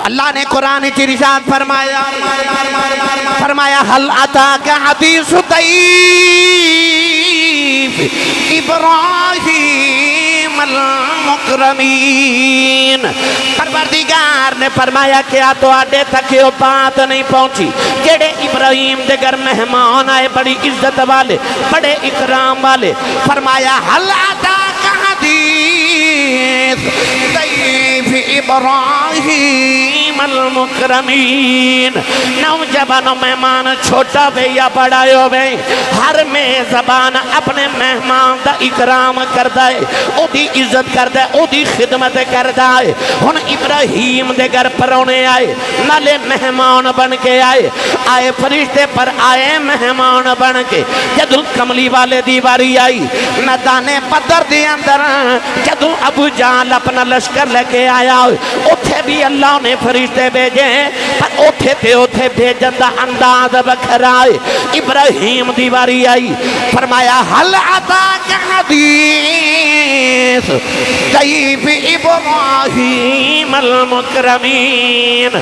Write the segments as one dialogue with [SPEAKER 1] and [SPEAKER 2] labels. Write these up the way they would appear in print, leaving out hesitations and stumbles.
[SPEAKER 1] اللہ نے قرآن کی ارشاد فرمایا حل اتاک حدیث ضیف ابراہیم المکرمین۔ پروردگار نے فرمایا کیا تو آڈے تک یہ بات نہیں پہنچی جڑے ابراہیم دے گھر مہمان آئے بڑی عزت والے بڑے اکرام والے۔ فرمایا حل اتاک حدیث ضیف ابراہیم المکرمین۔ نوجوان مہمان چھوٹا بے یا بڑا ہوئے ہر میں زبان اپنے مہمان دا اکرام کردہ ہے، او دی عزت کردہ ہے، او دی خدمت کردہ ہے۔ ہن ابراہیم دے گھر پرونے آئے نالے مہمان بن کے آئے فرشتے پر آئے مہمان بن کے۔ جدو کملی والے دیواری آئی میدان بدر دے اندر جدو ابو جہل اپنا لشکر لے کے آیا اوتھے بھی اللہ نے فرشتے بھیجے پر اوتھے بھیجن دا انداز بکھرائے۔ ابراہیم دیواری آئی فرمایا حل اتاک حدیث ضیف ابراہیم المکرمین۔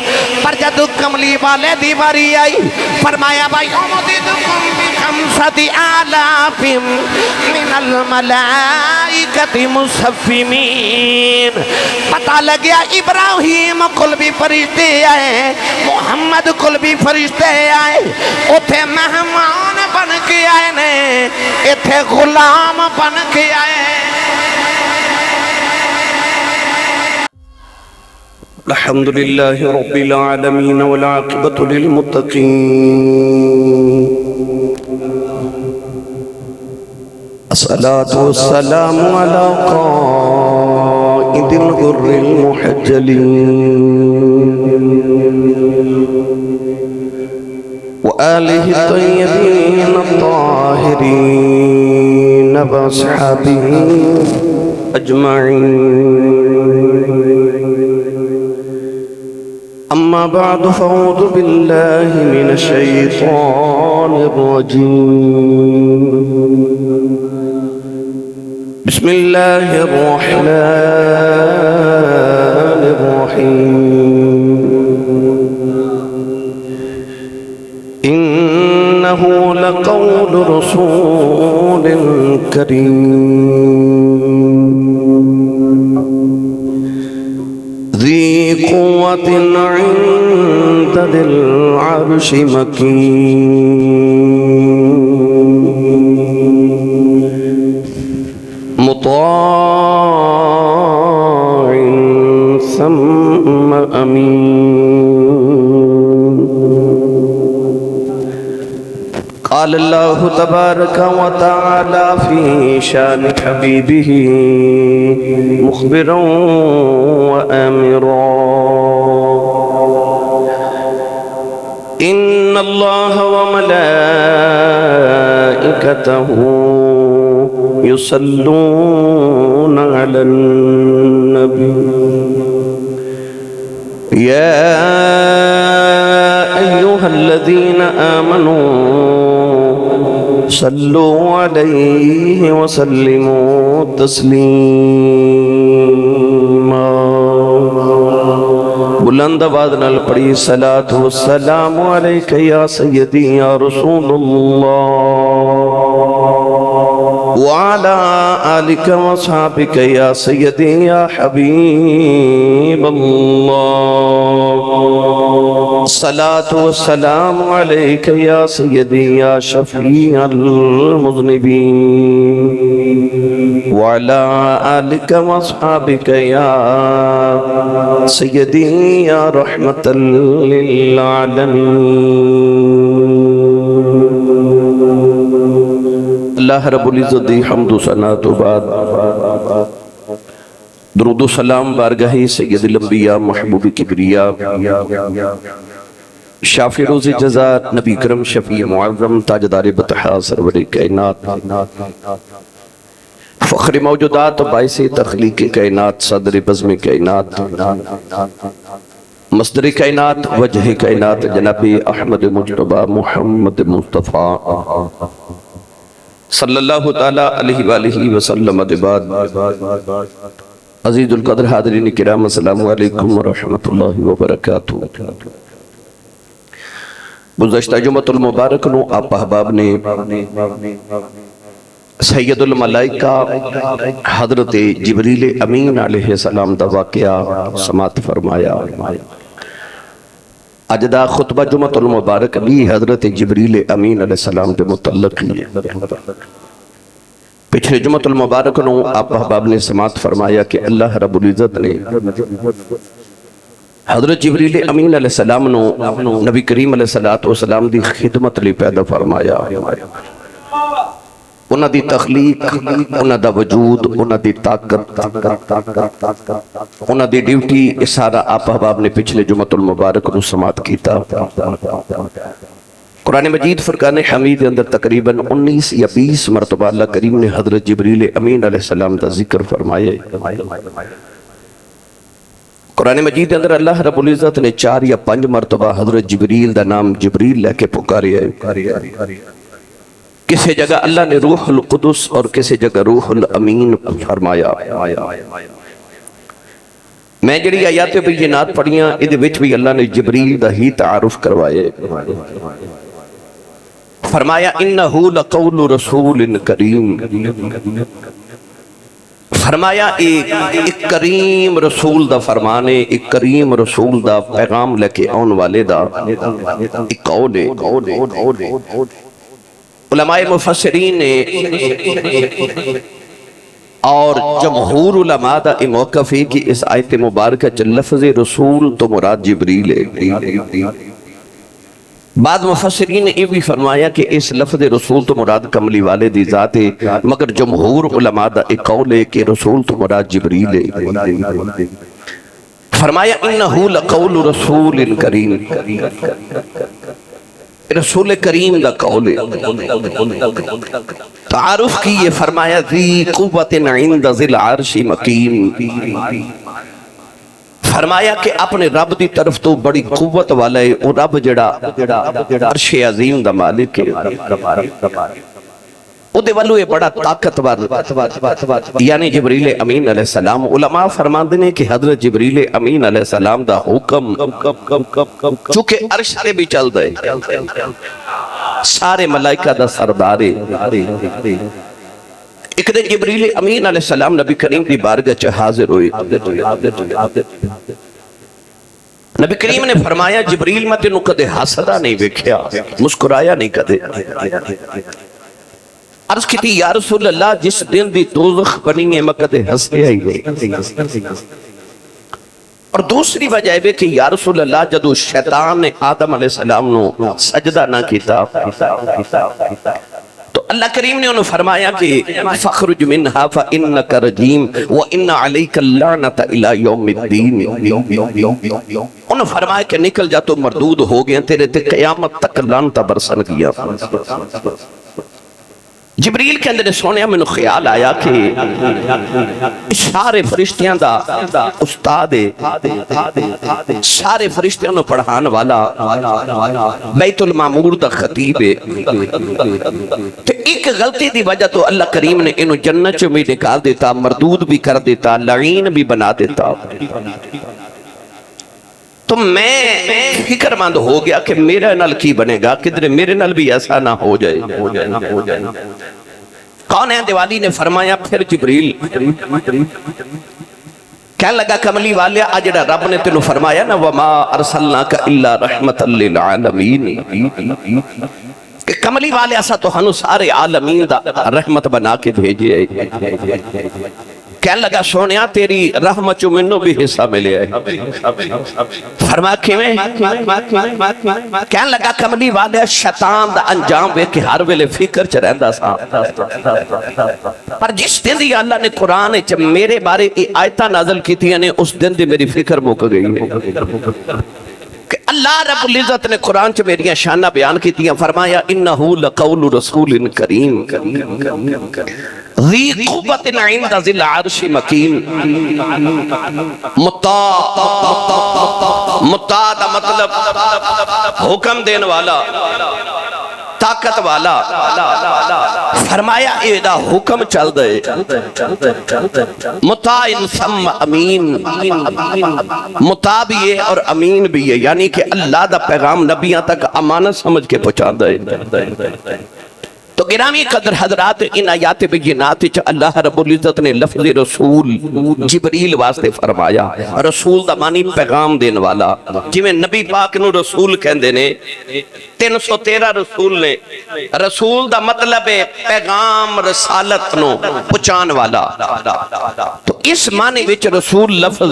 [SPEAKER 1] پر جدو کملی والے دیواری آئی فرمایا بھائی امددکم بخمسۃ آلاف من الملائکۃ مصفین۔ پتہ لگیا ابراہیم کل بھی فرشتے آئے محمد کل بھی فرشتے آئے اتھے مہمان بن کے آئے نے اتھے غلام بن کے آئے۔
[SPEAKER 2] الحمدللہ رب العالمین والعاقبۃ للمتقین، الصلاة والسلام علی قائد الغر المحجلین وآلہ الطیبین الطاہرین واصحابہ اجمعین۔ اما بعد فاعوذ باللہ من الشیطان الرجیم، بسم اللہ الرحمن الرحیم۔ انہ لقول رسول کریم ذی قوة عند ذی العرش مکین مطاع ثم امین۔ قال اللہ تبارک و تعالی فی شان حبیبہ مخبرا و آمرا، ان اللہ و ملائکتہ یصلون علی النبی یا ایہا الذین آمنوا صلوا علیہ وسلموا تسلیما۔ بلند آواز نال پڑھی صلاۃ والسلام علیک یا سیدی یا رسول اللہ وعلى آلك وصحابك يا سيدي يا حبيب الله، الصلاة والسلام عليك يا سيدي يا شفيع المذنبين وعلى آلك وصحابك يا سيدي يا رحمة للعالمين۔ اللہ رب العزت دی حمد و ثنا تو بعد درود و سلام بارگاہ سید الانبیاء محبوب کبریا شافع روز جزا نبی کرم شفیع معظم تاجدار بطحا سرور کائنات فخر موجودات و باعث تخلیق کائنات صدر بزم کائنات مصدر کائنات وجہ کائنات جناب احمد مجتبی محمد مصطفیٰ صلی اللہ تعالیٰ علیہ وآلہ وسلم بعد۔ عزیز القدر حاضرین کرام السلام علیکم ورحمۃ اللہ وبرکاتہ۔ گزشتہ جمعۃ المبارک نو آپ احباب نے سید الملائکہ حضرت جبریل امین علیہ السلام دا واقعہ سماعت فرمایا۔ اج دا خطبہ جمعۃ المبارک بھی حضرت جبریل امین علیہ السلام کے متعلق ہے۔ پچھلے جمعۃ المبارک نو آپ احباب نے سماعت فرمایا کہ اللہ رب العزت نے حضرت جبریل امین علیہ السلام نو نبی کریم علیہ السلام دی خدمت لی پیدا فرمایا۔ انہاں دی تخلیق، انہاں دا وجود، انہاں دی طاقت، انہاں دی ڈیوٹی، یہ سارا آپ احباب نے پچھلے جمعۃ المبارک نو سماعت کیتا۔ قرآن مجید فرقان حمید اندر تقریباً 19 یا 20 مرتبہ اللہ کریم نے حضرت جبریل امین علیہ السلام دا ذکر فرمائے۔ قرآن مجید اندر اللہ رب العزت نے 4 یا 5 مرتبہ حضرت جبریل دا نام جبریل لے کے پکارے ہے۔ کسی جگہ اللہ نے روح القدس اور کسی جگہ روح الامین فرمایا۔ میں جڑی آیات بینات پڑھیاں ادھے وچ بھی اللہ نے جبریل دا ہی تعارف کروائے۔ فرمایا انہو لقول رسول کریم، فرمایا ایک کریم رسول دا فرمانے، ایک کریم رسول دا پیغام لے کے آن والے دا ایک قول ہے۔ علماء مفسرین نے اور جمہور علماء دا موقف ہے کہ اس آیت مبارکہ لفظ رسول تو مراد جبریل ہے۔ بعض مفسرین نے یہ بھی فرمایا کہ اس لفظ رسول تو مراد کملی والے دی ذات ہے، مگر جمہور علماء دا ایک قول ہے کہ رسول تو مراد جبریل ہے۔ فرمایا انہو لقول رسول کریم، رسول کریم دا قول ہے۔ تعارف کیے، فرمایا ذی قوت عند ذی العرش مقیم، فرمایا کہ اپنے رب دی طرف تو بڑی قوت والا ہے، وہ رب جڑا عرش عظیم دا مالک ہے، وہ دے والو یہ بڑا طاقتور یعنی جبریل امین علیہ السلام۔ علماء فرماندے نے کہ حضرت جبریل امین علیہ السلام دا حکم چونکہ عرش تے بھی چل دے، سارے ملائکہ دا سردارے۔ ایک دن جبریل امین علیہ السلام نبی کریم دی بارگاہ چ حاضر ہوئے۔ نبی کریم نے فرمایا جبریل میں تینوں کدے حسدہ نہیں ویکھیا، مسکرایا نہیں کدے۔ عرض کی تھی یا رسول اللہ جس دن دی دوزخ بنی ہے میں کدے ہنسیا ہی نہیں۔ اور دوسری وجہ ہے کہ یا رسول اللہ جدو شیطان نے آدم علیہ السلام نو سجدہ نہ کیتا تو اللہ کریم نے انہوں فرمایا کہ فخرج منہا فإنک رجیم وإن علیک اللعنت الى یوم الدین۔ انہوں فرمایا کہ نکل جا تو مردود ہو گئے، تیرے تے قیامت تک لعنت برسن گیا۔ جبریل کے اندر سونے میں خیال آیا کہ سارے فرشتیاں دا استاد ہے، سارے فرشتیاں نو پڑھان والا، بیت المعمور دا خطیب ہے، تو ایک غلطی دی وجہ تو اللہ کریم نے انہوں جنت چوں بھی نکال دیتا، مردود بھی کر دیتا، لعین بھی بنا دیتا۔ تو میں فکر مند ہو گیا کہ میرے نال کی بنے گا، کدھر میرے نال بھی ایسا نہ ہو جائے۔ کون ہے دیوالی نے فرمایا پھر جبریل کہنے لگا کملی والے آجڑا رب نے تینوں فرمایا نا وَمَا أَرْسَلْنَاكَ إِلَّا رَحْمَةً لِلْعَالَمِينَ، کہ کملی والے ایسا تو ہنو سارے عالمین دا رحمت بنا کے بھیجے۔ کہنے لگا سونیا تیری رحمت چو منو بھی حصہ ملے ہے۔ فرما کیویں؟ کہنے لگا کملی والے شیطان دا انجام وے کہ ہر ویلے فکر چ رہندا سا، پر جس دن دی اللہ نے قرآن چ میرے بارے آیتاں نازل کیتیاں نے اس دن دی میری فکر مک گئی ہے کہ اللہ رب العزت نے قرآن چ میری شانہ بیان کیتیاں۔ فرمایا انہو لقول رسول کریم ذی قوت عند ذی العرش مکین، مطاع دا مطلب حکم دین والا، طاقت والا فرمایا ایدہ حکم چل دے مطاعن ثم امین مطاع بھی ہے اور امین بھی ہے، یعنی کہ اللہ دا پیغام نبیاں تک امانت سمجھ کے پہنچا دے۔ تو گرامی قدر حضرات، ان آیات بینات چ اللہ رب العزت نے لفظ رسول جبریل واسطے فرمایا۔ رسول دا معنی پیغام دین والا، جی میں نبی پاک نو رسول کہندے نے، 313 رسول نے۔ رسول دا مطلب ہے پیغام رسالت نو پہنچان والا۔ تو اس معنی وچ رسول لفظ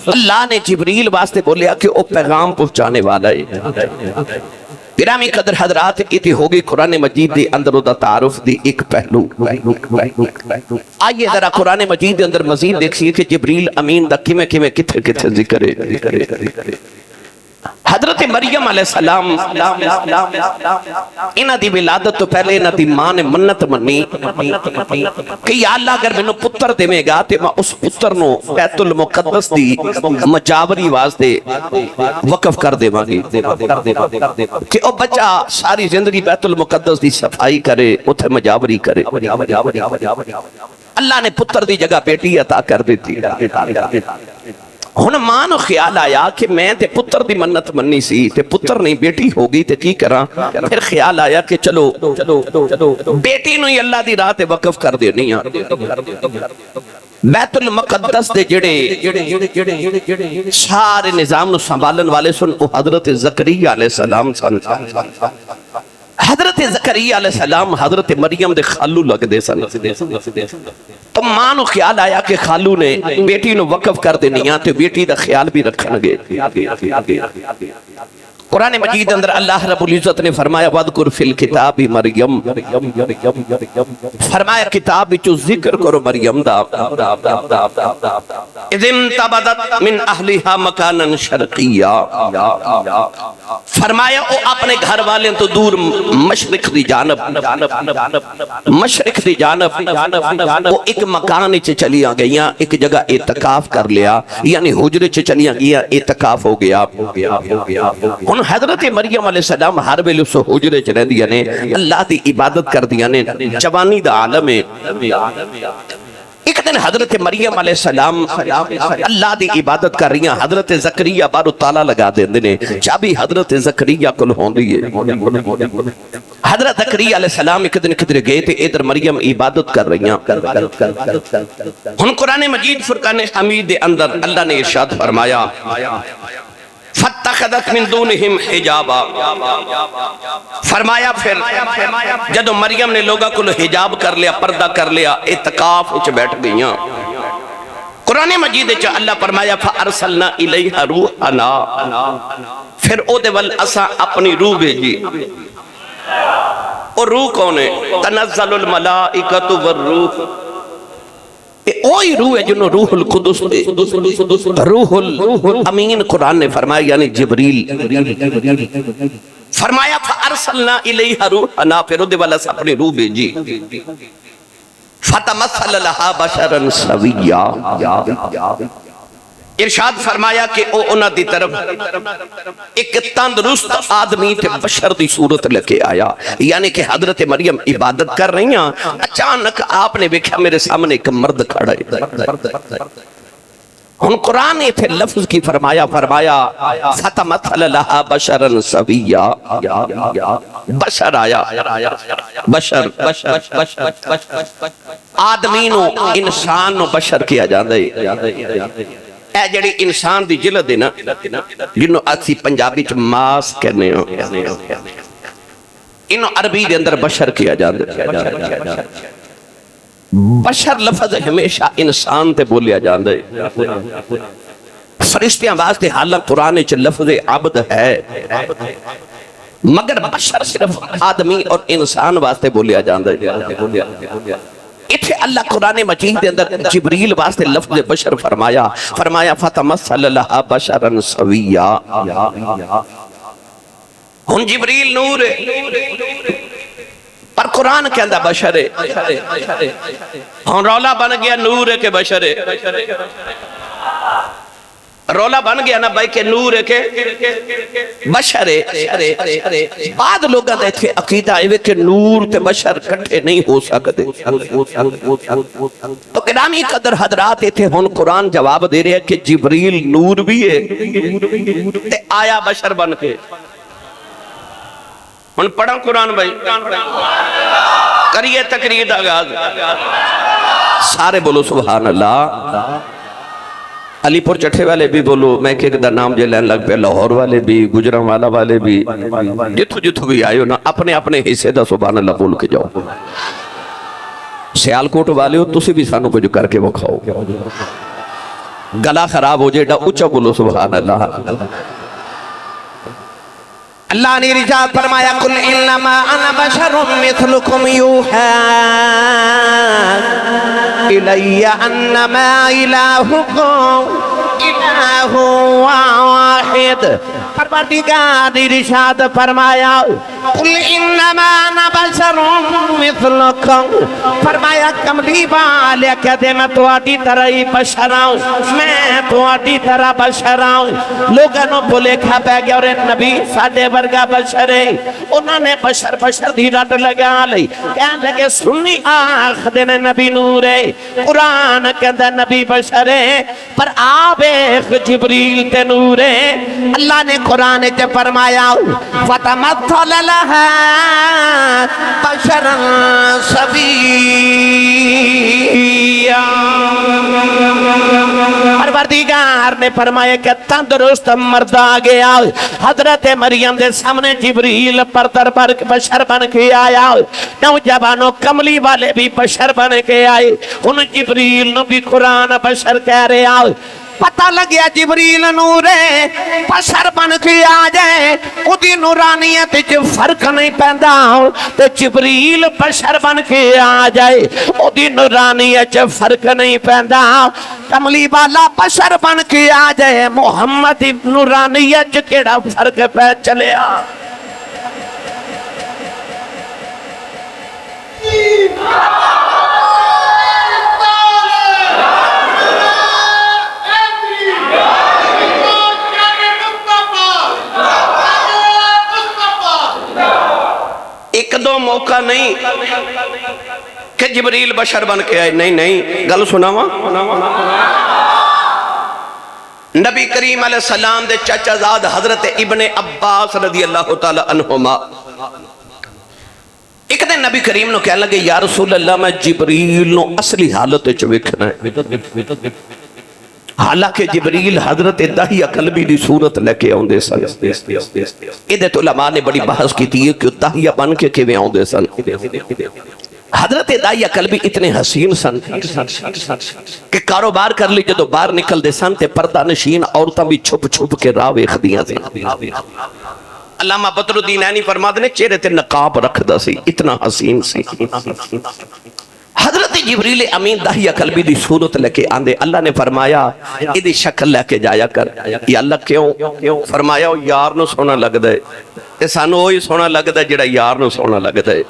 [SPEAKER 2] اللہ نے جبریل واسطے بولیا کہ وہ پیغام پہنچانے والا ہے۔ گرامی قدر حضرات، یہ ہوگی قرآن مجید دے اندر دا تعارف دی ایک پہلو۔ آئیے ذرا قرآن مجید دے اندر مزید دیکھئے کہ جبریل امین دا کیمیں کتھے ذکر ہے۔ حضرت مریم علیہ السلام انہاں دی ولادت تو پہلے انہاں دی ماں نے منت منی کہ یا اللہ اگر میں پتر دے میں گا تے میں اس پتر نو بیت المقدس دی مجاوری واسطے وقف کر دے مانگی کہ او بچہ ساری زندگی بیت المقدس دی صفائی کرے، اتھے مجاوری کرے۔ اللہ نے پتر دی جگہ بیٹی عطا کر دیتی۔ ہن ماں نو خیال آیا کہ میں تے پتر دی منت منی سی تے پتر نہیں بیٹی ہوگی تے کی کراں۔ پھر خیال آیا کہ چلو بیٹی نو ہی اللہ دی راہ تے وقف کر دینی ہے۔ بیت المقدس دے جڑے سارے نظام نو سنبھالن والے سن وہ حضرت زکریا علیہ السلام سن۔ حضرت زکریا علیہ السلام حضرت مریم دے خالو لگ دے سن۔ تو ماں نو خیال آیا کہ خالو نے بیٹی نو وقف کر دینیا تے بیٹی دا خیال بھی رکھن گے۔ قرآن مجید اندر اللہ رب العزت نے فرمایا وَذْكُرْ فِي الْكِتَابِ مریم، فرمایا کتاب وچوں ذکر کرو مریم دا اِذِ انْتَبَذَتْ مِنْ أَهْلِهَا مَكَانًا شَرْقِيًّا، فرمایا او اپنے گھر والے تو دور مشرق دی جانب وہ ایک مکان چ چلیاں گئیاں، ایک جگہ اعتکاف کر لیا، یعنی حجرے چ چلیاں گئیاں، اعتکاف ہو گیا۔ ہن حضرت مریم علیہ السلام ہر ویلے اس حجرے چ رہندیاں نے، اللہ دی عبادت کردیاں نے، جوانی دا عالم ہے۔ ایک دن حضرت مریم علیہ السلام اللہ دی عبادت کر رہی ہیں، حضرت زکریا بارو تالا لگا دیندے نے، چابی حضرت زکریا کل ہوندی ہے۔ حضرت زکریا علیہ السلام ایک دن کدھر گئے تھے، ادھر مریم عبادت کر رہی ہیں۔ ہن قرآن مجید فرقان حمید دے اندر اللہ نے ارشاد فرمایا فَاتَّخَذَتْ مِن دُونِهِمْ حِجَابًا، فرمایا پھر جدو مریم نے لوگا کو حجاب کر لیا، پردہ کر لیا، اعتکاف اچھ بیٹھ گئیاں۔ قرآن مجید چا اللہ فرمایا فَأَرْسَلْنَا إِلَيْهَا رُوحَنَا، پھر او دے ول اسا اپنی روح بھیجی۔ اور روح کون ہے؟ تنزل الملائکۃ والروح، اوہی روح ہے جنہوں روح القدس دے، روح الامین قرآن نے فرمایا یعنی جبریل۔ فرمایا فَأَرْسَلْنَا إِلَيْهَا رُوحَنَا، پھر او دے والا سے اپنی روح بھیجی۔ فَتَمَثَّلَ لَهَا بَشَرًا سَوِيًّا، ارشاد فرمایا کہ او انہاں دی طرف ایک تندرست آدمی تے بشر دی صورت لکے آیا، یعنی کہ حضرت مریم عبادت کر رہی ہیں، اچانک آپ نے دیکھا میرے سامنے ایک مرد کھڑا ہے۔ ہن قرآن نے پھر لفظ کی فرمایا فَتَمَثَّلَ لَهَا بَشَرًا سَوِيًّا، بشر آیا، بشر آدمی نو انسان نو بشر کیا جاندے۔ اے جڑی انسان دی جلد ہے نا، جنہوں اسی پنجابی چ ماس کہنے ہو، انہوں عربی دے اندر بشر کیا جاندے۔ بشر لفظ ہمیشہ انسان تے بولیا جاندے۔ فرشتیاں واسطے حالت قرآن چ لفظ عبد ہے، مگر بشر صرف آدمی اور انسان واسطے بولیا جاندے۔ اتھے اللہ قرآن مجید دے اندر جبریل واسطے لفظ بشر فرمایا فَتَمَثَّلَ لَهَا بَشَرًا سَوِيًّا۔ ہن جبریل نور ہے پر قرآن کے اندر بشر ہے، ہن رولا بن گیا نور ہے کہ بشر ہے۔ رولا بن گیا نا بھائی کہ نور ہے کہ بشر ہے. بعد لوگاں دا ایتھے عقیدہ ہے کہ نور تے بشر کٹھے نہیں ہو سکتے. تو گرامی قدر حضرات ایتھے ہن قرآن جواب دے رہے ہیں کہ جبریل نور بھی ہے تے آیا بشر بن کے. ہن پڑھا قرآن بھائی کریے تقریر دا آغاز. سارے بولو سبحان اللہ. علی پور چٹھے والے بھی بولو, میں کہ دا نام جے لین لگ پہ, لاہور والے بھی, گجرانوالا والے بھی, جتھو جتھو بھی آئے ہو نا اپنے اپنے حصے دا سبحان اللہ بول کے جاؤ. سیالکوٹ والے ہو تسی بھی سانو کچھ کر کے وکھاؤ. گلا خراب ہو جائے ڈا اچھا بولو سبحان اللہ. اللہ نے رجال فرمایا قل انما انا بشر مثلکم یوحا الی انما الہکم الہ واحد. پروردگار نے ارشاد فرمایا قل انما انا بشر مثلکم, فرمایا کملی والے کہتے میں تواڈی طرح ہی بشر ہوں, میں تواڈی طرح بشر ہوں. لوگوں نے بولے کھا پہ گیا اور نبی ساڈے ورگا بشر ہے, انہوں نے بشر بشر دی رٹ لگا لی. کہنے لگے سنی آخدے نے نبی نور ہے, قرآن کہندہ نبی بشر ہے, پر آپ ایک جبریل تے نور ہے. اللہ نے قرآن تے فرمایا فَتَمَثَّلَ لَهَا بَشَرًا سَوِيًّا. پروردگار نے فرمایا کہ تندرست مرد آ گیا. حضرت مریم دے سامنے جبریل پر دربار بشر بن کے آیا. نوجوانوں کملی والے بھی بشر بن کے آئے. ان جبریل نو بھی قرآن بشر کہہ رہے آئے. پتہ لگیا جبریل نور ہے, بشر بن کے آ جائے اُدھی نورانیت جو فرق نہیں پیدا. تو جبریل بشر بن کے آ جائے اُدھی نورانیت جو فرق نہیں پیدا. کملی والا بشر بن کے آ جائے محمد نورانیت کیڑا فرق پہ چلے آ. ایک دو موقع نہیں کہ جبریل بشر بن کے آئے, نہیں نہیں گل سناواں. نبی کریم علیہ السلام دے چچا زاد حضرت ابن عباس رضی اللہ تعالی عنہما ایک دن نبی کریم نو کہنے لگے یا رسول اللہ میں جبریل نو اصلی حالت چ ویکھنا ہے. حالانکہ جبریل حضرت داہیہ قلبی دی صورت لے کے آؤندے سن. ادھے علماء نے بڑی بحث کی تھی کہ داہیہ بن کے کیویں آؤندے سن. حضرت داہیہ قلبی اتنے حسین سن کہ کاروبار کر لی جدو باہر نکل دے سن تے پردہ نشین عورتاں بھی چھپ چھپ کے راہ ویکھدیاں سن. علامہ بدر الدین عینی فرماتے نے چہرے تے نقاب رکھدا سی, اتنا حسین سی. حضرت جبریل امین داہیہ قلبی دی صورت لے کے آندے. اللہ نے فرمایا ایدی شکل لے کے جایا کر. یا اللہ کیوں؟ فرمایا یار نو سونا لگ دے, تے سانو وہی سونا لگ دے جڑا یار نو سونا لگ دے.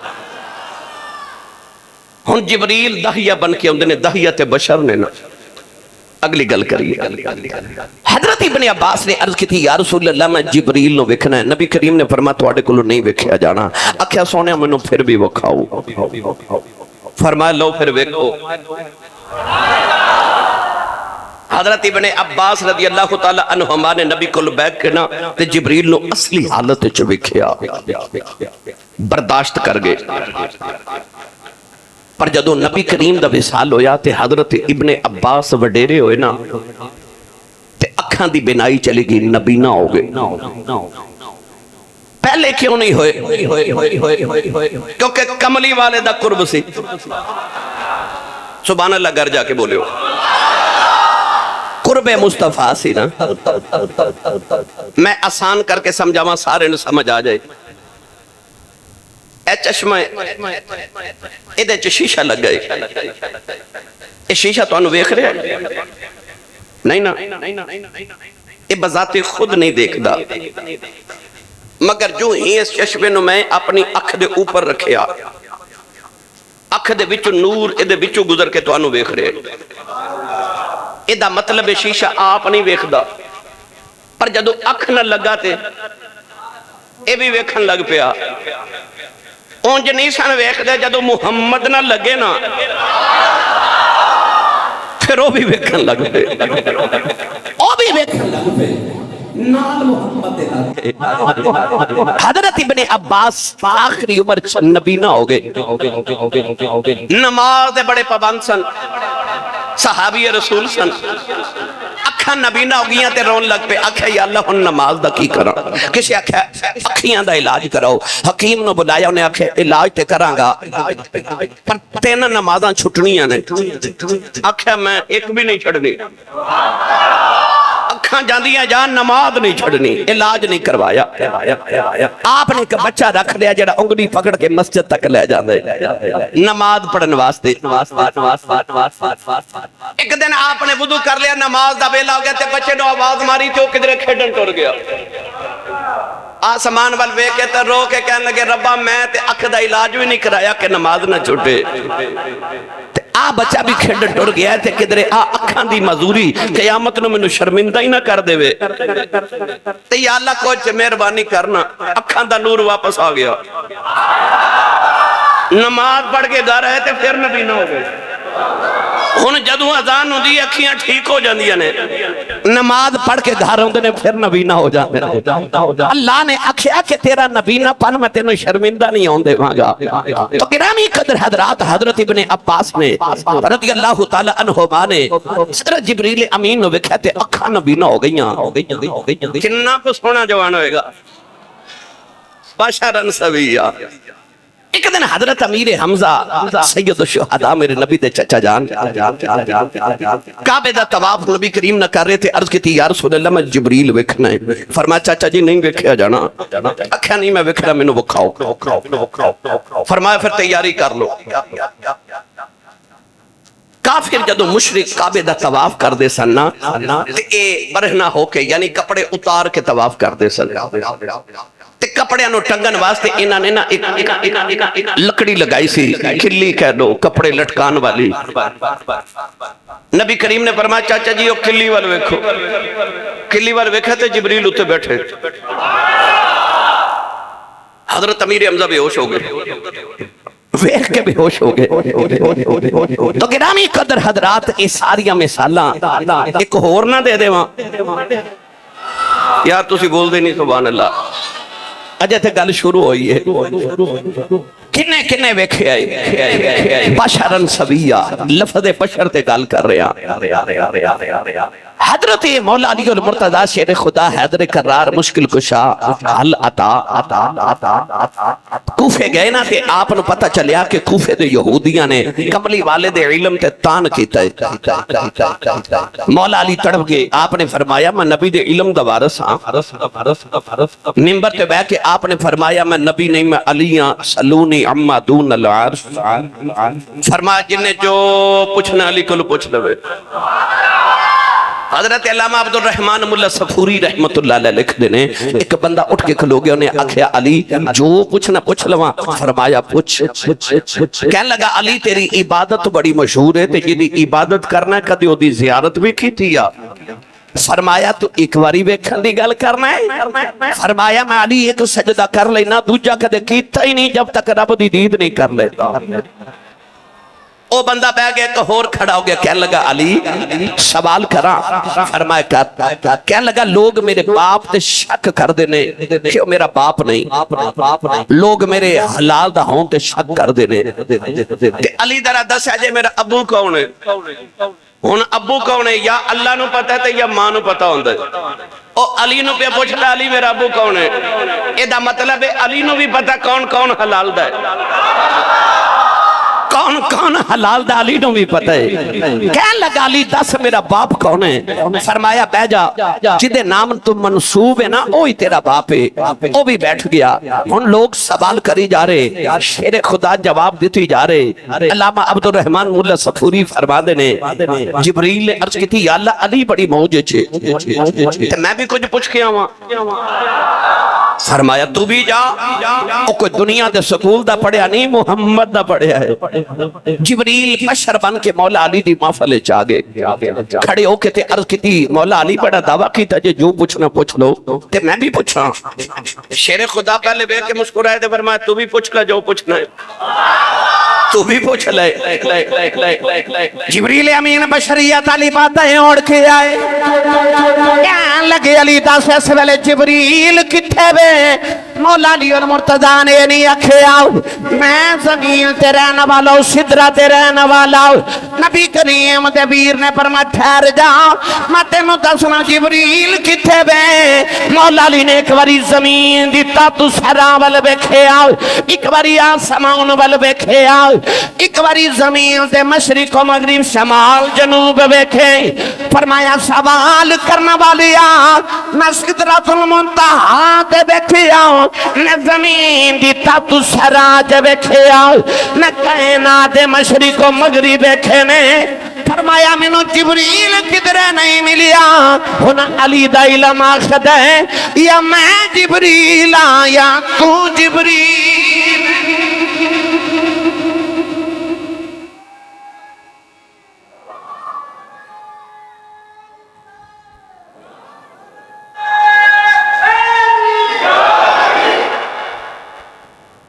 [SPEAKER 2] ہن جبریل داہیہ بن کے آندے نے, داہیہ تے بشر نے نا. اگلی گل کریے. حضرت ابن عباس نے عرض کی تھی یا رسول اللہ میں جبریل نو ویکھنا ہے. نبی کریم نے فرمایا تواڈے کولوں نہیں ویکھیا جانا. آکھیا سونے مینوں پھر بھی وکھاؤ. فرمایا لو پھر ویکھو. حضرت ابن عباس رضی اللہ تعالی عنہما نے نبی کول بیٹھ کے نا تے جبریل نو اصلی حالت وچ ویکھیا, برداشت کر گئے. پر جدو نبی کریم دا وصال ہویا تے حضرت ابن عباس وڈیرے ہوئے نا تے اکھاں دی بینائی چلی گئی, نبی نہ ہو گئے. پہلے کیوں نہیں ہوئے؟ کیونکہ کملی والے دا قرب سی. سبحان اللہ گھر جا کے بولے ہو. قرب مصطفیٰ سی نا. میں آسان کر کے سمجھاواں سارے نے سمجھ آ جائے. اے چشمہ ادھے چ شیشہ لگ گئے. اے شیشہ تو انو ویکھ رہے ہیں نہیں نا, اے بذات خود نہیں دیکھ دا, مگر جو ہی اس چشمے نو میں اپنی اکھ دے اوپر رکھیا, اکھ دے وچوں نور ادھے وچوں گزر کے تو انو ویکھ رہے. ادھا مطلب شیشہ آپ نہیں ویکھ دا, پر جدو اکھ نہ لگا تے اے بھی ویکھن لگ پیا اونج نہیں سن ویکھ دے جدو محمد نہ لگے نا پھر وہ بھی ویکھن لگ پے وہ بھی ویکھن لگ پے نال محمد دے لگے حضرت ابن عباس آخری عمر نبی نہ ہو گئے نماز دے بڑے پابند سن صحابی رسول سن اکھاں نبی نہ ہو گیاں تے رون لگ پہ آکھیا یا اللہ ہن نماز دا کی کراں کسی آکھیا اکھیاں دا علاج کراؤ حکیم نو بلایا انہیں آکھیا علاج تے کراں گا پر تین نمازاں چھٹنیاں نے آکھیا میں ایک بھی نہیں چھڑنی اکھاں جاندیاں جان نماز نہیں چھڑنی علاج نہیں کروایا آپ نے ایک بچہ رکھ لیا جڑا انگلی پکڑ کے مسجد تک لے جاندے نماز پڑھن واسطے ایک دن آپ نے وضو کر لیا نماز دا ویلا ہو گیا تے بچے نو آواز ماری تے وہ کدھر کھیڈن ٹر گیا آسمان وال ویکھ کے تے رو کے کہنے لگے ربا میں تے اکھ دا علاج بھی نہیں کرایا کہ نماز نہ چھوٹے آ بچہ بھی کھیڈن ٹر گیا تے کدھر آ اکھاں دی مزوری قیامت نو مینوں شرمندہ ہی نہ کر دے وے تے یا اللہ کچھ مہربانی کرنا اکھاں دا نور واپس آ گیا نماز پڑھ کے گھر آئے تے پھر نبی نہ ہو گئے ہن جدوں اذان ہوندی اکھیاں ٹھیک ہو جاندیاں نے نماز پڑھ کے گھر ہوندے نے پھر نبی نہ ہو جاندے اللہ نے آکھیا کہ تیرا نبی نہ پن میں تینوں شرمندہ نہیں ہون دے گا تو گرامی قدر حضرات حضرت ابن عباس نے رضی اللہ تعالی عنہما نے حضرت جبریل امین نو ویکھیا تے اکھاں نبی نہ ہو گئیاں کتنا کو سونا جوان ہوئے گا بشرن سویہ ایک دن حضرت امیر حمزہ سید الشہداء میرے نبی دے چچا جان کعبے دا طواف نبی کریم نہ کر رہے تھے عرض کی تھی یا رسول اللہ میں جبریل ویکھنا ہے فرمایا چاچا جی نہیں ویکھیا جانا اکھیا نہیں میں ویکھنا مینوں وکھاؤ فرمایا پھر تیاری کر لو کافر جدو مشرک کعبے دا طواف کر دے سن نا تے اے برہنا ہو کے یعنی کپڑے اتار کے طواف کر دے سن تے کپڑے انو ٹنگن واسطے انہاں نے نا ایک لکڑی لگائی سی کھلی کہہ دو کپڑے لٹکان والی نبی کریم نے فرمایا چاچا جی وہ کھلی وال ویکھو کھلی وال ویکھے تے جبریل اتنے بیٹھے حضرت امیر حمزہ بے ہوش ہو گئے ویکھ کے بے ہوش ہو گئے تو گرامی قدر حضرات اے ساریاں مثالاں ایک ہور نہ دے دیواں یار تسی بول دے نہیں سبحان اللہ اجے تے گل شروع ہوئی ہے کنے کنے ویکھے آئے بشرن سویہ لفظ بشر تے گل کر رہے ہیں حضرت مولا علی المرتضی شیر خدا حیدر کرار مشکل کشا حل عطا کوفے گئے نا تے آپ نو پتہ چلیا کہ کوفے دے یہودیاں نے کملی والے دے علم تے تان کیتا ہے مولا علی تڑپ گئے آپ نے فرمایا میں نبی دے علم دا وارث ہاں منبر تے بیٹھ کے آپ نے فرمایا میں نبی نہیں میں علی ہاں سلونی عما دون العرش فرمایا جن نے جو پوچھنا علی کو پوچھ لوے حضرت علامہ عبد الرحمن ملا صفوری رحمت اللہ علیہ لکھ دینے ایک بندہ اٹھ کے کھلو گیا انہیں آکھیا علی جو پوچھنا پوچھ لواں فرمایا پوچھ کہنے لگا علی تیری عبادت بڑی مشہور ہے تے جدی عبادت کرنا ہے کدی او دی زیارت بھی کی تھی یا فرمایا تو ایک واری ویکھن دی گل کرنا ہے فرمایا میں علی ایک سجدہ کر لینا دوجا کدے کیتا ہی نہیں جب تک رب دی دید نہیں کر لیتا او بندہ بہ گیا ایک اور کھڑا ہو گیا کہنے لگا علی سوال کراں فرمایا کہنے لگا لوگ میرے باپ تے شک کر دینے کہ میرا باپ نہیں لوگ میرے حلال دا ہوں تے شک کر دینے علی درہ دس ہے جے میرا ابو کون ہے ہن ابو کون ہے یا اللہ نو پتہ ہے یا ماں نو پتہ ہوندا ہے او علی نو پہ پوچھ لے علی میرا ابو کون ہے اے دا مطلب ہے علی نو بھی پتہ کون کون حلال دا ہے کون کون حلال دا علی نو بھی پتہ ہے کہنے لگا علی دس میرا باپ کون ہے فرمایا بہ جا جدے نام تو منصوب ہے نا وہی تیرا باپ ہے وہ بھی بیٹھ گیا ان لوگ سوال کری جا رہے شیر خدا جواب دیتی جا رہے علامہ عبد الرحمن مولا صفوری فرما دینے جبریل نے عرض کی تھی یا اللہ علی بڑی موج ہے میں بھی کچھ پوچھ کے آواں فرمایا تو بھی جا، او کوئی دنیا دے سکول دا پڑھیا نہیں، محمد دا پڑھیا ہے۔ جبریل بشر بن کے مولا علی دی محفل چ آگے کھڑے ہو کے تے عرض کی مولا علی بڑا دعویٰ کیتا جے جو پوچھنا پوچھ لو، تے میں بھی پوچھاں۔ شیر خدا پہلے بیٹھ کے مسکرائے تے فرمایا تو بھی پوچھ لے جو پوچھنا ہے، تو بھی پوچھ لے۔ جبریل امین بشریت علی باتیں اوڑ کے آئے، کہنے لگے علی دس اس ویلے جبریل کتھے وے؟ مولا علی اور مرتضیٰ نے نہیں آکھیا میں زمین تے رہنے والا ہوں، سدرہ تے رہنے والا ہوں۔ نبی کریم دے ویر نے فرمایا ٹھہر جا میں تینوں دسنا جبریل کتھے وے؟ مولا علی نے ایک باری زمین دیتا تو سرا ول ویکھیا، ایک باری آسمان ول ویکھیا، ایک باری زمین دے مشرق و مغرب شمال جنوب ویکھے۔ فرمایا سوال کرنا والیا میں سدرۃ المنتہا تے ویکھیا، میں زمین دی تات سراج ویکھیا، میں کائنات دے مشرق و مغرب ویکھے نے۔ فرمایا مینوں جبریل کدھرے نہیں ملیا، ہن علی دا علم آخد ہے یا میں جبریل یا تو جبریل۔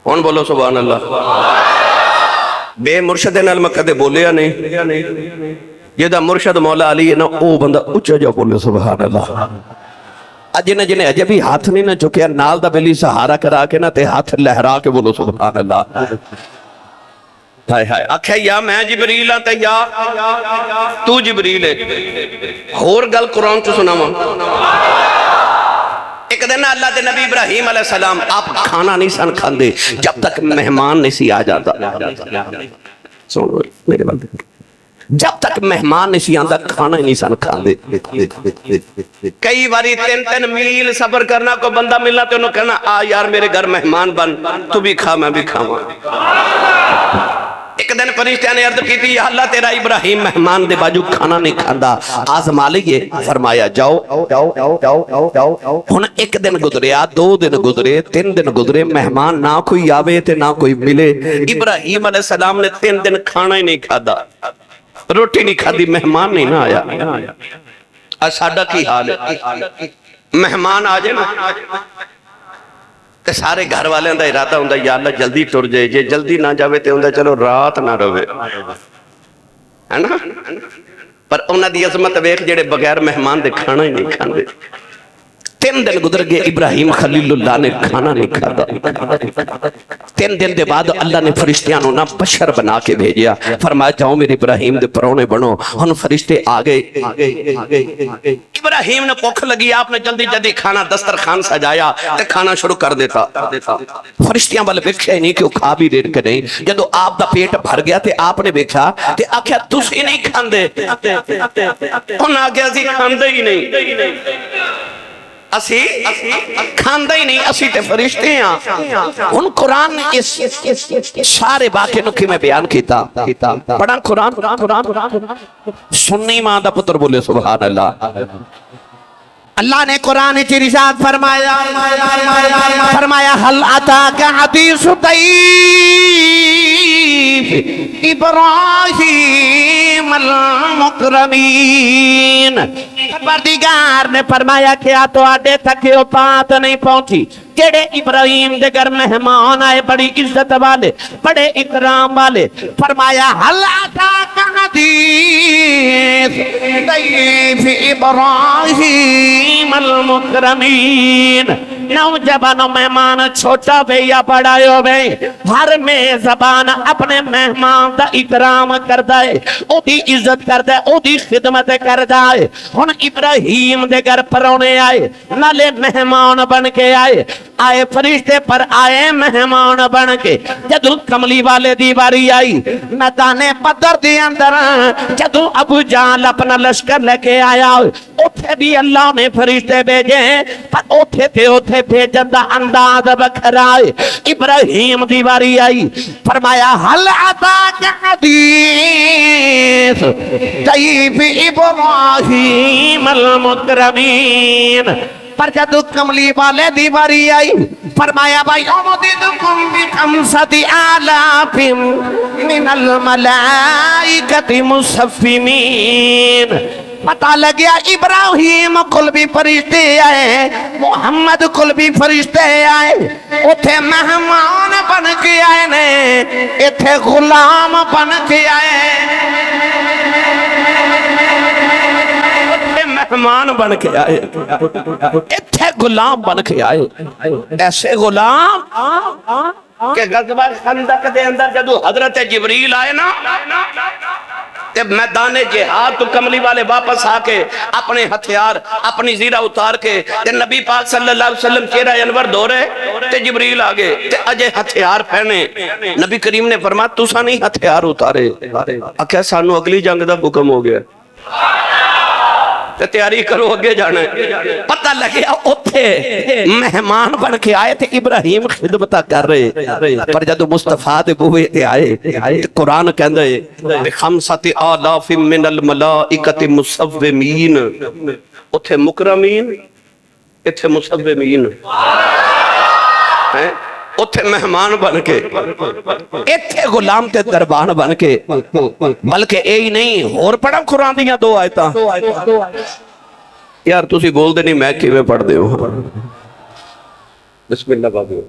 [SPEAKER 2] کون بولو سبحان اللہ۔ بے مرشد نال میں کدے بولیا نہیں، جیدہ مرشد مولا علی ہے نا او بندہ اچھا جا بولے سبحان اللہ۔ جنہیں جنہیں اجے بھی ہاتھ نہیں نہ چکیا نال دا بلی سہارا کرا کے نا تے ہاتھ لہرا کے بولو سبحان اللہ۔ ہائے ہائے آکھے یا میں جبریل ہاں تے یا تو جبریل ہے۔ اور گل قرآن تو سناواں۔ ایک دن اللہ دے نبی ابراہیم علیہ السلام آپ کھانا نہیں سن کھاندے جب تک مہمان نہیں سی آ جاتا۔ سنو میرے بات جب تک مہمان نہیں سی آندا کھانا ہی نہیں سن کھاندے۔ کئی باری 3 میل سفر کرنا کو بندہ ملنا تے انہوں کہنا آ یار میرے گھر مہمان بن، تو بھی کھا میں بھی کھاواں۔ ایک دن فرشتہ نے عرض کی تھی یا اللہ تیرا ابراہیم مہمان دے باجو کھانا نہیں کھاندا، آزما لیے۔ فرمایا جاؤ۔ ہن ایک دن گزریا، 2 دن گزرے، 3 دن گزرے، مہمان نہ کوئی آوے تے نہ کوئی ملے۔ ابراہیم علیہ السلام نے 3 دن کھانا ہی نہیں کھادا، روٹی نہیں کھادی، مہمان نہیں نہ آیا۔ ساڈا کی حال ہے؟ مہمان آ جائے نا تے سارے گھر والے دا ارادہ ہوندا یا اللہ جلدی ٹر جائے، جے جلدی نہ جاوے تے ہوندا چلو رات نہ رہے، ہے نا؟ پر انہاں دی عظمت ویکھ جڑے بغیر مہمان دے کھانا ہی نہیں کھاندے۔ 3 دن گزر گئے، ابراہیم خلیل اللہ نے کھانا نہیں کھادا۔ 3 دن دے بعد اللہ نے فرشتیاں نو نا بشر بنا کے بھیجیا، فرمایا جاؤ میرے ابراہیم دے پرونے بنو۔ ہن فرشتے آ گئے، ابراہیم نے بھوک لگی، آپ نے جلدی جلدی کھانا دسترخوان سجایا تے کھانا شروع کر دیتا۔ فرشتیاں والے ویکھیا نہیں کہ وہ کھا بھی رہے کہ نہیں۔ جدو آپ دا پیٹ بھر گیا تے آپ نے ویکھا تے آکھیا تسی نہیں کھاندے، انہاں آگیا اسی کھاندے ہی نہیں، اسی کھاندہ ہی نہیں، اسی تے فرشتے ہیں۔ ان قرآن نے اس سارے واقعے نو کی میں بیان کیتا، پڑھا قرآن سنی ماں دا پتر بولے سبحان اللہ۔ اللہ نے قرآن کی ارشاد فرمایا حل اتاک حدیث ضیف ابراہیم المکرمین۔ پروردگار نے فرمایا کیا تو آڈے تک یہ بات نہیں پہنچی جڑے ابراہیم دے گھر مہمان آئے بڑی عزت والے بڑے اکرام والے۔ فرمایا حل اتاک حدیث ضیف ابراہیم المکرمین۔ نوجوان مہمان چھوٹا بے یا بڑا ہوئے، ہر میزبان اپنے مہمان دا اکرام کردہ ہے، او دی عزت کردہ ہے، او دی خدمت کردہ ہے۔ ہن ابراہیم دے گھر پرونے آئے، نالے مہمان بن کے آئے فرشتے پر آئے مہمان بن کے۔ جدو کملی والے دیواری آئی میدان بدر دی اندر، جدو ابو جہل اپنا لشکر لے کے آیا، اوتھے بھی اللہ نے فرشتے بھیجے، پر اوتھے تھے اوتھے بھیجن دا انداز بکھرائے۔ ابراہیم دیواری آئی، فرمایا حل اتاک حدیث ضیف ابراہیم المکرمین۔ پر جدو کملی والے دی باری آئی فرمایا بھائی امددکم بخمسۃ آلاف من الملائکۃ مصفین پتہ لگیا ابراہیم کل بھی فرشتے آئے محمد کل بھی فرشتے آئے اتھے مہمان بن کے آئے نے اتھے غلام بن کے آئے مہمان بن کے آئے اتھے غلام بن کے آئے ایسے غلام کہ غزوہ خندق دے اندر جدو حضرت جبریل آئے نا جب میدان جہاد تو کملی والے واپس آ کے اپنے ہتھیار اپنی زیرہ اتار کے نبی پاک صلی اللہ علیہ وسلم چہرہ انور دھو رہے تے جبریل آگے تے اجے ہتھیار پہنے نبی کریم نے فرمایا تساں نہیں ہتھیار اتارے آکھیا سانو اگلی جنگ دا حکم ہو گیا تے تیاری کرو اگے جانا ہے پتہ لگیا اتھے مہمان بن کے آئے تھے ابراہیم خدمتہ کر رہے پر جدو مصطفیٰ دے بوئے تے آئے قرآن کہندہ ہے بخمسۃ آلاف من الملائکۃ مصومین اتھے مکرمین اتھے مصومین اتھے مہمان بن کے اتھے غلام تے دربان بن کے بلکہ اے ہی نہیں اور پڑھا قرآن دیاں دو آیتاں یار تسی بول دے نہیں میں کیویں پڑھ دے ہوں بسم اللہ بابو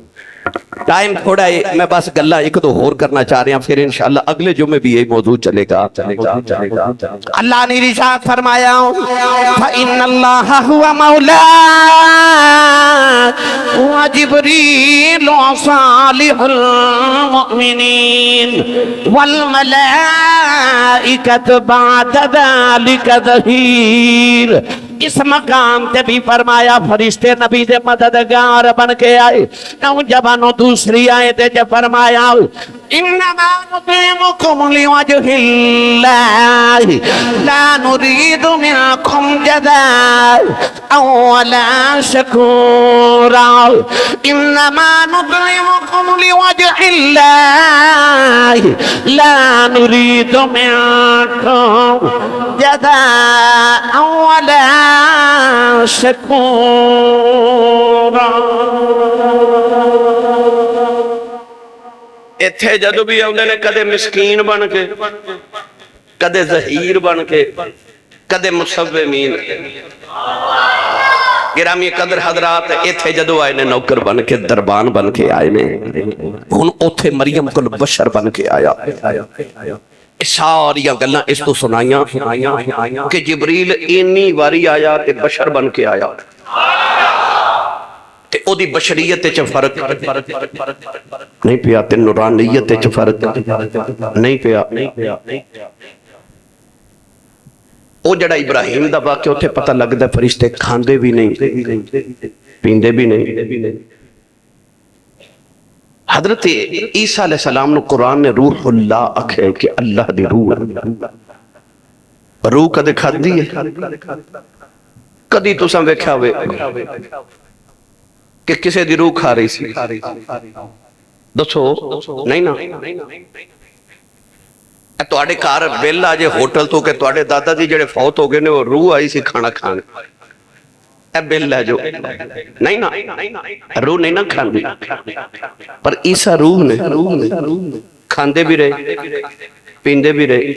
[SPEAKER 2] ٹائم تھوڑا ہے میں بس گلہ ایک تو اور کرنا چاہ رہے ہیں پھر انشاءاللہ اگلے جمعے بھی یہی موضوع چلے گا اللہ نے رشاد فرمایا فَإِنَّ اللَّهَ هُوَ مَوْلَاكَ وَجِبْرِيلُ وَصَالِحُ الْمُؤْمِنِينَ وَالْمَلَائِكَةُ بَعْدَ ذَلِكَ ظَهِيرٌ اس مقام تے بھی فرمایا فرشتے نبی دے مددگار بن کے آئے نوجوانوں دوسری آئے تے جب فرمایا انما نطعمکم لوجہ اللہ لا نرید منکم جزاء ولا شکورا انما نطعمکم لوجہ اللہ لا نرید منکم جزاء ولا شکورا اتھے جدو بھی آؤں نے کدے مسکین بن کے کدے ظہیر بن کے کدے مصومین گرامی قدر حضرات اتھے جدو آئے نے نوکر بن کے دربان بن کے آئے نے ان اتھے مریم کل بشر بن کے آیا ساری گلنا اس تو سنائیاں کہ جبریل اینی واری آیا تے بشر بن کے آیا تے او دی بشریت چ فرق نہیں پیا تے نورانیت چ فرق نہیں پیا او جڑا ابراہیم دا واقعہ اوتھے پتہ لگدا فرشتے کھاندے بھی نہیں پیندے بھی نہیں حضرت عیسیٰ علیہ السلام نے قرآن نے روح اللہ آکھے کہ اللہ دی روح کدے کھا دی ہے کدی تو سم ویکھیا ہوئے کہ کسے دی روح کھا رہی سی دسو نہیں نا تو آڑے کار بیل آجے ہوٹل تو کہ تو آڑے دادا دی جڑے فوت ہو گئے نے وہ روح آئی سی کھانا کھانے اے بیل ہے جو نہیں نا روح نہیں نا کھان دی پر عیسیٰ روح نے کھاندے بھی رہے پیندے بھی رہے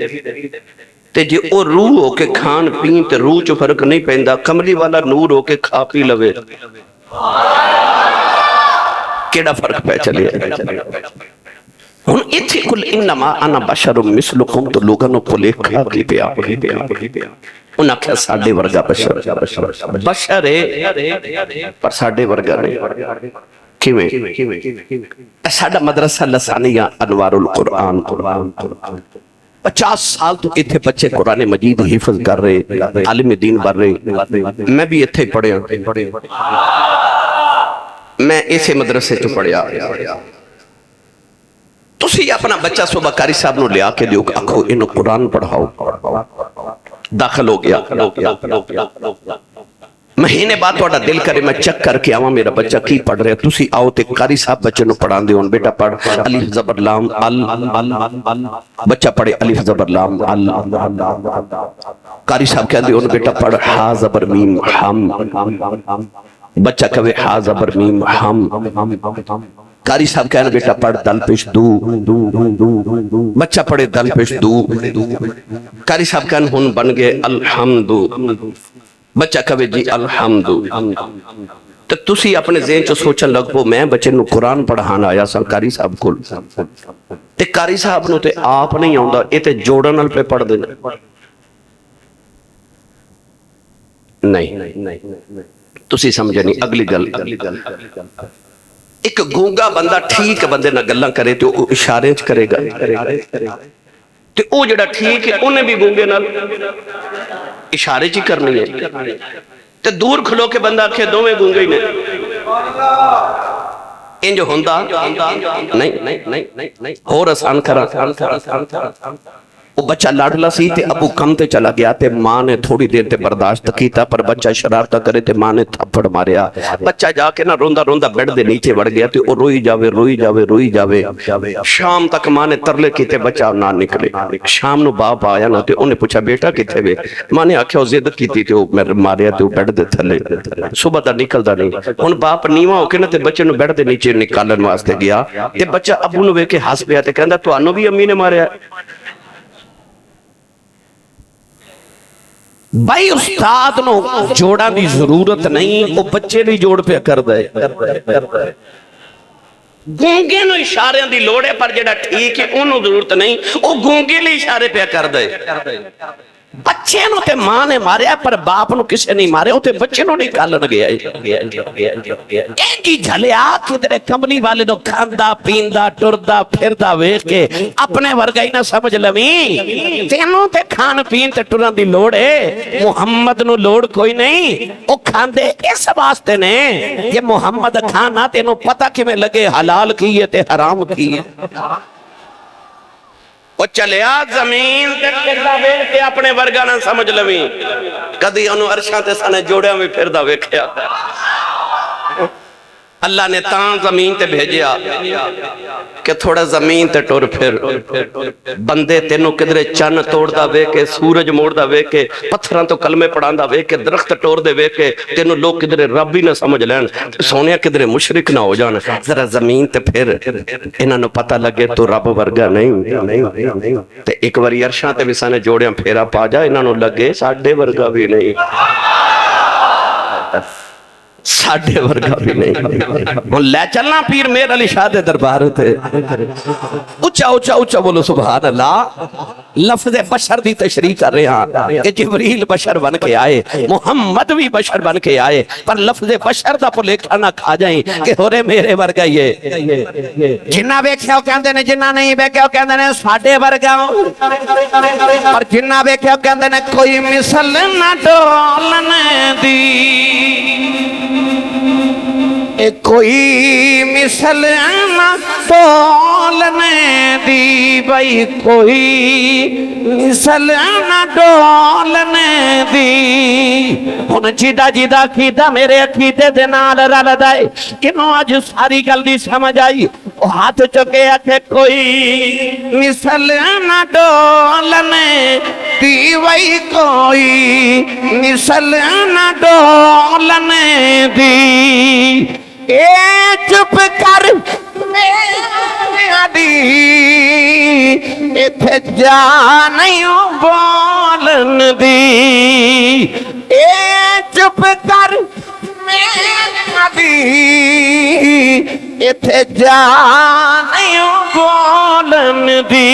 [SPEAKER 2] تے جے او روح ہو کے کھان پین تے روح چو فرق نہیں پہندہ کملی والا نور ہو کے کھا پی لوے کیڑا فرق پہ چلے ہن ایتھے کل انما انا بشر مثلکم تو لوگانوں کو لے کھا کی پیا انہاں کیا ساڑھے ورگا بشر ہے پر ساڑھے ورگا نہیں کیویں ساڑھا مدرسہ لسانیہ انوار القرآن 50 سال تو اتھے بچے قرآن مجید حفظ کر رہے عالم دین بر رہے میں بھی اتھے پڑھے میں اسے مدرسے چو پڑھیا تسی اپنا بچہ صبح کاری صاحب نو لیا کے دیو اکھو انو قرآن پڑھاؤ داخل ہو گیا مہینے بعد توڑا دل کرے میں چک کر کے آواں میرا بچہ کی پڑھ رہے تسی آؤ تے کاری صاحب بچے نو پڑھان دے ان بیٹا پڑھ علی زبر لام بچہ پڑھے علی زبر لام کاری صاحب کہہ دے ان بیٹا پڑھ ہا زبر میم ہم بچہ کہے ہا زبر میم ہم، قاری صاحب کہنا بیٹا پڑھ دل پیش دو، بچہ پڑھے دل پیش دو، قاری صاحب کہنا ہن بن گئے الحمد، بچہ کہے جی الحمد۔ تو تسی اپنے ذہن چو سوچن لگ پو میں بچے نو قرآن پڑھانا آیا سا قاری صاحب کو، تے قاری صاحب نو تے آپ نہیں آؤں اے تے جوڑن نال پہ پڑھ دینا، نہیں تسی سمجھے نہیں۔ اگلی گل، ایک گونگا بندہ ٹھیک بندے نہ گلاں کرے تو وہ اشارے چ کرے گا، تے او جڑا ٹھیک ہے انہیں بھی گونگے نال اشارے چ کرنی ہے، تے دور کھلو کے بندہ آکھے دو میں گونگے ہی نے، انجو ہوندہ نہیں اور آسان کرا۔ وہ بچہ لاڈلا سی تے ابو کم تے چلا گیا تے ماں نے تھوڑی دیر تے برداشت کیتا، پر بچہ شرارتہ کرے تے ماں نے تھپڑ ماریا، بچہ جا کے نہ روندہ بیڈ دے نیچے بڑھ گیا تے وہ روئی جاوے۔ شام تک ماں نے ترلے کیتے بچہ نہ نکلے، شام نو باپ آیا نا تے انہیں پوچھا بیٹا کتے وے، ماں نے آکھیا وہ زد کیتی تے وہ ماریا تے وہ بیڈ دے تھلے، صبح دا نکلدا نہیں۔ ان باپ نیواں ہو کے نا تے بچے نو بیڈ دے نیچے نکالن واسطے گیا تے بچہ ابو نو ویکھ کے ہس پیا تے کہندا تانوں بھی امی نے ماریا۔ بھائی استاد نو جوڑا دی ضرورت نہیں، وہ بچے بھی جوڑ پہ کر دے، گونگے نو اشارے دی لوڑ ہے، پر جڑا ٹھیک ہے انہوں ضرورت نہیں، وہ گونگے لئے اشارے پہ کر دے۔ بچے نو تے ماں نے ماریا پر باپ نو کسے نہیں مارے، وہ تے بچے نو نہیں کالن گیا۔ اینجی جھلیا کدرے کملی والے نو کھاندا پیندہ ٹردہ پھردہ ویکھ کے اپنے ورگا ہی نہ سمجھ لویں، تینوں تے کھان پین تے ٹرن دی لوڑ ہے، محمد نو لوڑ کوئی نہیں۔ وہ کھاندے اس واسطے نے یہ محمد کھانا تینوں پتہ کیویں لگے حلال کیے تے حرام کیے۔ وہ چلیا زمین تے پھردہ ویکھ کے اپنے ورگا نہ سمجھ لویں، کدی انہوں عرشاں تے سانے جوڑیاں میں پھردہ ویکھیا۔ اللہ نے تاں زمین تے بھیجیا کہ تھوڑا زمین تے ٹور پھر، بندے تینوں کدرے چن توڑ دا وے کے سورج موڑ دا وے کے پتھراں تو کلمے پڑھان دا وے کے درخت ٹور دے وے کے تینوں لوگ کدرے رب ہی نہ سمجھ لین، سونیا کدرے مشرک نہ ہو جان، ذرا زمین تے پھر انہاں نو پتہ لگے تو رب ورگا نہیں۔ تے ایک واری عرشاں تے وسانے جوڑیاں پھیرا پا جا، انہاں نو لگے ساڈے ورگا بھی نہیں، ساڈے ورگا بھی نہیں۔ لے چلنا پیر میر علی شاہ دے دربار تے، اچھا بولو سبحان اللہ۔ لفظ بشر دی تشریح کر رہے ہیں کہ جبریل بشر بن کے آئے، محمد بھی بشر بن کے آئے، پر لفظ بشر دا پلیکھا نہ کھا جائیں کہ ہورے میرے ورگا یہ جنہ ویکھیا کہندے نے، جنہ نہیں ویکھیا کہندے نے ساڈے ورگا، پر جنہ ویکھیا کہندے نے کوئی مثل نہ ڈولن دی، کوئی مثل نہ ڈولنے دی، بھائی کوئی مثل نہ ڈولنے دی۔ ہن جیدہ کیتا میرے عقیدے دے نال رلدا ہے، کنوں اج ساری گل دی سمجھ آئی؟ وہ ہاتھ چکے آکھے کوئی مثل نہ ڈولنے دی، بھائی کوئی مثل نہ ڈولنے دی۔ اے چپ کر میری ایتھے جا نہیں بولن دی، اے چپ کر میری ایتھے جا نہیں بولن دی۔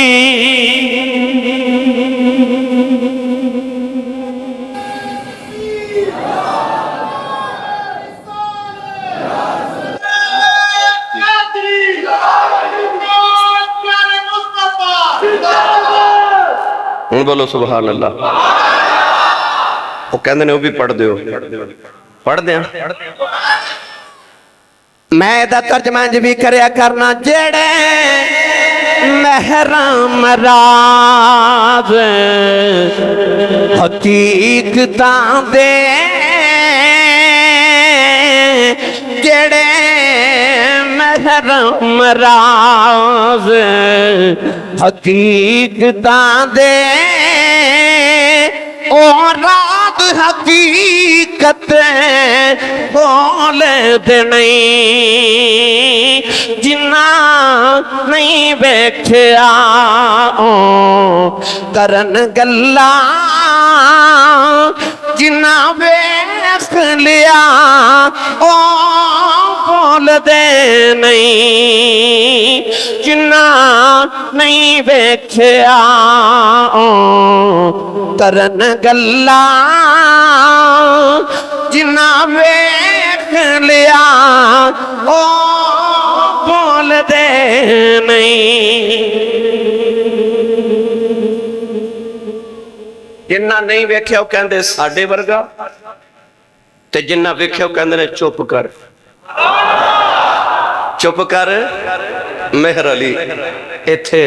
[SPEAKER 2] بولو سبحان اللہ۔ وہ کہندے نے وہ بھی پڑھ دیو، پڑھ دیاں میں دا ترجمہ انج بھی کریا کرنا، جڑے محرم راز حقیقتاں دے، جڑے محرم راز حقیقتاں دے، او رات
[SPEAKER 1] حقیقت بول دے نہیں جنہ نہیں ویکھیا کرن گلا جنہ ویکھ لیا بول دے نہیں جنہ نہیں ویکھیا کرن گلا جنہ ویکھ لیا بول دے نہیں جنہ نہیں ویکھیا وہ کہندے ساڈے ورگا تے جنہ ویکھیا وہ کہندے نے چپ کر چپ کر مہر علی ایتھے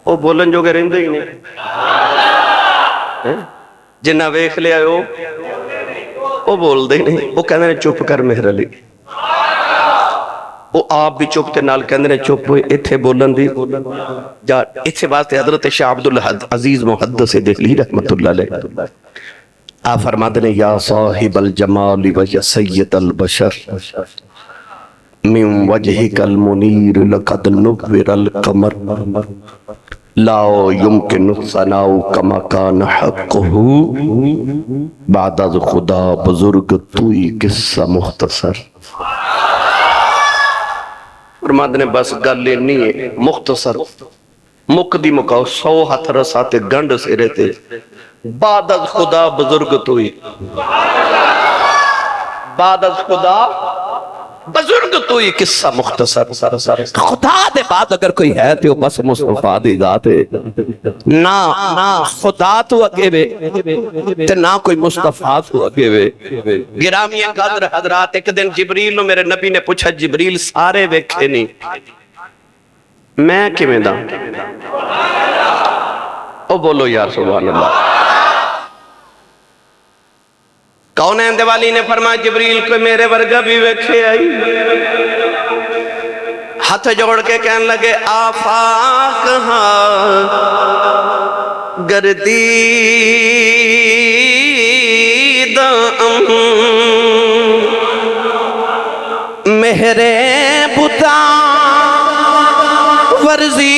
[SPEAKER 1] وہ بولن جو گے رہندے ہی نہیں جنہ ویکھ لیا وہ بول دے نہیں وہ کہندے نے چپ کر مہر علی وہ آپ بھی چپ تے نال کہندے نے چپ ہوئے ایتھے بولن دی جا ایتھے واسطے حضرت شاہ عبدالعزیز محدث دہلوی رحمت اللہ علیہ آپ فرماتے ہیں یا صاحب الجمال و یا سید البشر من وجهك المنیر لقد نور القمر لا يمكن الثناء كما كان حقه بعد از خدا بزرگ توئی قصہ مختصر فرماتے ہیں بس گل نہیں ہے مختصر مک دی مکاؤ 100 ہاتھ رساتے گنڈ سے رہتے بعد از خدا بزرگ توئی بعد از خدا بزرگ توئی قصہ مختصر خدا دے بعد اگر کوئی ہے تو بس مصطفیٰ دی ذات ہے نہ خدا تو اگے وے تے نہ کوئی مصطفیٰ تو اگے وے گرامی قدر حضرات ایک دن جبریل نو میرے نبی نے پوچھا جبریل سارے ویکھے نہیں میں کیویں دا او بولو یار سبحان اللہ کون ہے اندوالی نے فرمایا جبریل کو میرے ورگا بھی ویکھے آئی ہاتھ جوڑ کے کہنے لگے آفاق ہاں گردیدم مہرے بتا ورزیدم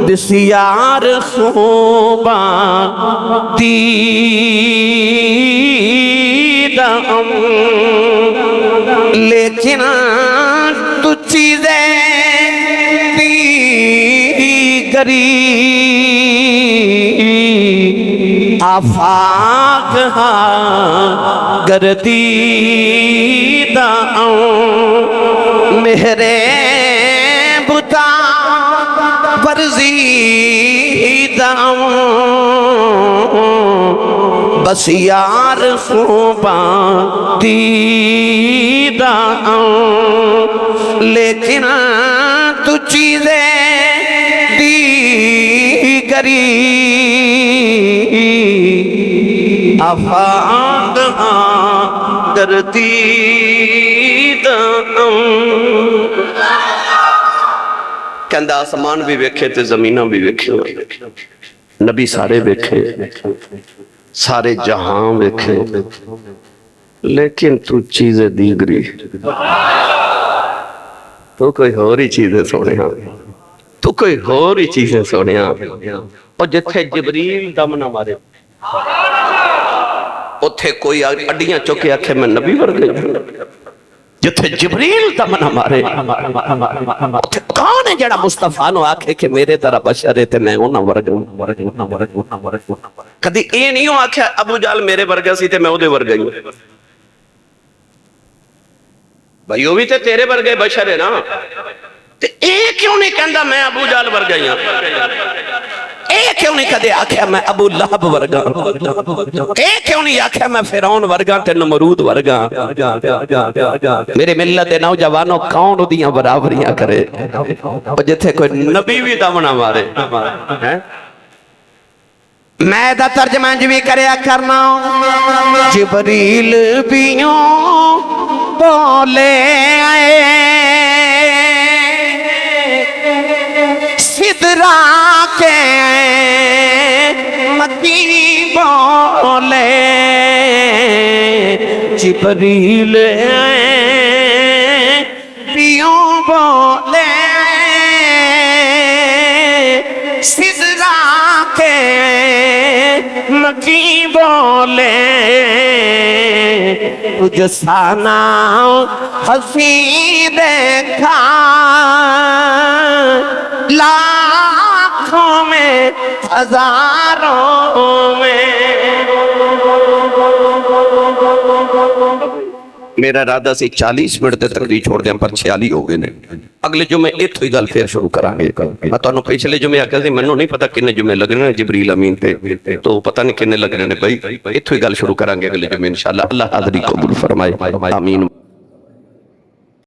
[SPEAKER 1] بسیار خوبا دیدم لیکن تو چیزیں دیگری آفاق ہاں گردیدم مہرے بتا ورزیدم بس یار خوباں دیدم لیکن تو چیزیں دیگری آفاق گردیدم کہندہ آسمان بھی ویکھے تے زمینہ بھی ویکھے نبی سارے ویکھے سارے جہاں ویکھے لیکن تو چیزیں دیگری تو کوئی اور ہی چیزیں سونے ہاں تو کوئی اور ہی چیزیں سونے ہاں اور جتھے جبریل دم نہ مارے اتھے کوئی اڈیاں چکے آکھے میں نبی ورگے جتھے جبریل دم نہ مارے اتھے کون ہے جڑا مصطفیٰ نو آکھے کہ میرے طرح بشر ہے تے میں انہاں ورگا کدی اے نہیں ہوں آکھے ابو جال میرے ورگا سی تے میں او دے ورگا ہوں بھائی وہ بھی تے تیرے ورگے بشر ہے نا تے اے کیوں نہیں کہندا میں ابو جال ورگا ہوں اے کیوں نہیں کدے آکھیا میں ابو لہب ورگا اے کیوں نہیں آکھیا میں فرعون ورگا تے نمرود ورگا میرے ملت نوجوانوں کون دیاں برابریاں کرے اور جتھے کوئی نبی بھی دم نہ مارے میں دا ترجمہ بھی کریا کرنا جبریل بیوں بولے آئے
[SPEAKER 2] سزرا کے مکی بولے جبریل پیوں بولے سزرا کے مکی بولے تجھ سانا حسی دیکھا لاکھوں میں ہزاروں میں. میرا ارادہ سی 40 منٹ تے تقریر چھوڑ دیاں پر 46 ہو گئے نے. اگلے جمعے اتھو ہی گل پھر شروع کریں گے. میں تانوں پچھلے جمعے آکھیا سی مینوں نہیں پتہ کنے جمعے لگنے نے جبریل امین تے تو پتہ نہیں کنے لگنے نے بھائی اتھو ہی گل شروع کریں گے اگلے جمعے انشاءاللہ. اللہ حاضری قبول فرمائے آمین.